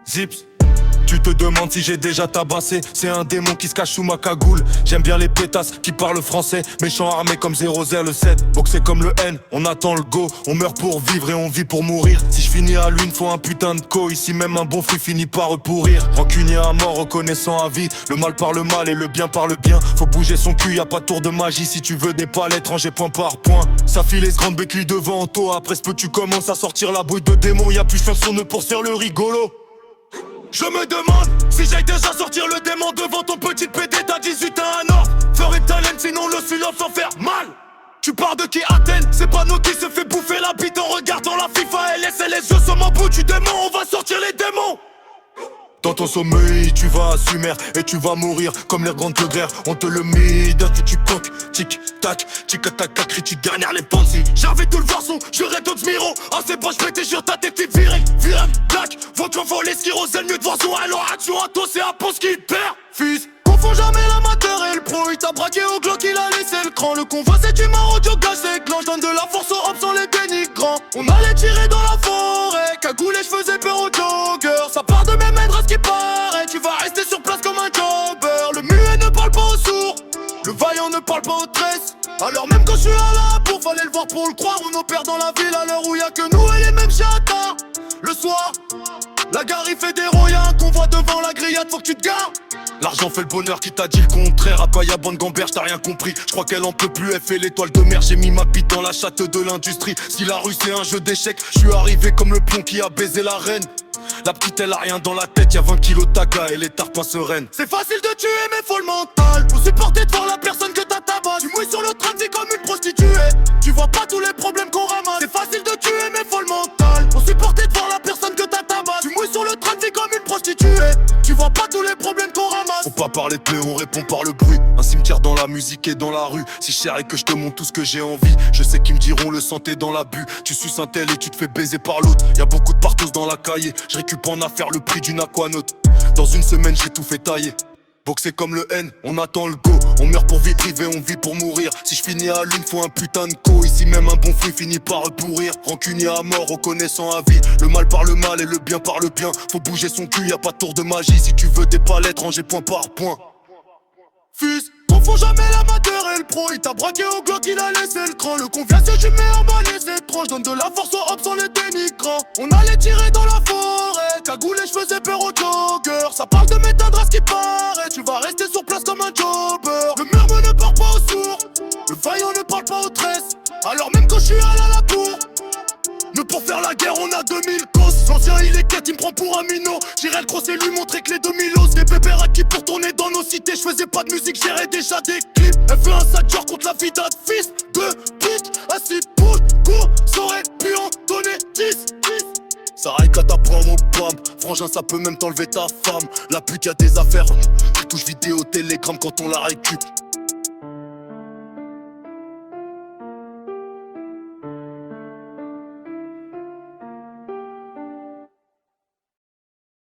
Zips. Tu te demandes si j'ai déjà tabassé. C'est un démon qui se cache sous ma cagoule. J'aime bien les pétasses qui parlent français. Méchant armé comme 007. Boxer comme le N, on attend le go. On meurt pour vivre et on vit pour mourir. Si je finis à l'une, faut un putain de co. Ici même un bon fruit finit par pourrir. Rancunier à mort, reconnaissant à vie. Le mal par le mal et le bien par le bien. Faut bouger son cul, y a pas de tour de magie. Si tu veux des palettes, rangées point par point. Ça file les grandes béquilles devant toi. Après ce peu tu commences à sortir la bouille de démon. Y'a plus faire son nœud pour faire le rigolo. Je me demande si j'aille déjà sortir le démon devant ton petit PD. T'as 18 ans à Nord, ferait talent sinon le silence sans faire mal. Tu pars de qui Athènes, c'est pas nous qui se fait bouffer la bite en regardant la FIFA LS et les yeux sur mon bout du démon, on va sortir les démons. Dans ton sommeil, tu vas à Sumer et tu vas mourir comme les grandes guerres. On te le met d'un tu coques, tic tac, tic tac tac, critique dernière les pensées. J'avais tout le farçon, j'aurais d'autres miro. Ah c'est bon, je m'étais sur ta tête, t'es viré, tac. Votre enfant les skyrosel, mieux de voir son alors action à toi, c'est un poste qui perd. Fils, confonds jamais l'amateur et le pro. Il t'a braqué au Glock, il a laissé le cran. Le convoi c'est du maro, du gaz, c'est clan. J'donne de la force aux hops sans les dénigrants. On allait tirer dans la forêt, cagoulé, j'faisais peur aux joggers. Ça part de mes mains, ce qui paraît. Tu vas rester sur place comme un jobber. Le muet ne parle pas aux sourds, le vaillant ne parle pas aux tresses. Alors même quand je suis à la bourre, fallait le voir pour le croire. On opère dans la ville à l'heure où y'a que nous et les mêmes chatas. Le soir, la gare il fait des royaux, qu'on voit devant la grillade, faut que tu te gares. L'argent fait le bonheur, qui t'a dit le contraire. À quoi y'a bonne gamberge, t'as rien compris. J'crois qu'elle en peut plus, elle fait l'étoile de mer. J'ai mis ma bite dans la chatte de l'industrie. Si la rue c'est un jeu d'échecs, j'suis arrivé comme le pion qui a baisé la reine. La petite elle a rien dans la tête, y'a 20 kilos de taga et les tarpins sereines. C'est facile de tuer mais faut le mental pour supporter de voir la personne que t'as tabac. Tu mouilles sur le train de vie comme une prostituée. Tu vois pas tous les problèmes qu'on ramasse. C'est facile de tuer mais faut le mental pour supporter de voir la personne que t'as tabac. Tu mouilles sur le train de vie comme une prostituée. Tu vois pas tous les problèmes qu'on ramasse. Faut pas parler de paix, on répond par le bruit. Un cimetière dans la musique et dans la rue. Si cher et que je te montre tout ce que j'ai envie. Je sais qu'ils me diront le santé dans la bu. Tu suces un tel et tu te fais baiser par l'autre. Y'a beaucoup de partos dans la cahier. Je récupère en affaire le prix d'une aquanote. Dans une semaine j'ai tout fait tailler. Boxer comme le N, on attend le go. On meurt pour vie privée, on vit pour mourir. Si je finis à l'une, faut un putain de co. Ici même un bon fruit finit par pourrir. Rancunier à mort, reconnaissant à vie. Le mal par le mal et le bien par le bien. Faut bouger son cul, y'a pas de tour de magie. Si tu veux des palettes, rangées point par point. Fils, confonds jamais l'amateur et le pro. Il t'a braqué au Glock, il a laissé le cran. Le convient si je mets en balai, c'est trop. J'donne de la force aux hops sans les dénigrants. On allait tirer dans la forêt, cagoulé, j'faisais peur aux joggers. Ça parle de m'éteindre à ce qui paraît. Tu vas rester sur place comme un jobber. Le murmure ne parle pas aux sourds, le vaillant ne parle pas aux tresses. Alors même quand je suis allé à la cour, mais pour faire la guerre on a 2000 causes. L'ancien il est quête, il me prend pour un minot. J'irai le cross et lui montrer que les 2000 os. Des pépères acquis pour tourner dans nos cités. J'faisais pas de musique, gérais déjà des clips. Elle fait un sale genre contre la vie d'un fils de pute. Assis pour court, ça aurait pu en donner 10. Ça raille qu'à t'apprendre mon bam. Frangin ça peut même t'enlever ta femme. La pute y'a des affaires. Tu touches vidéo télégramme quand on la récup.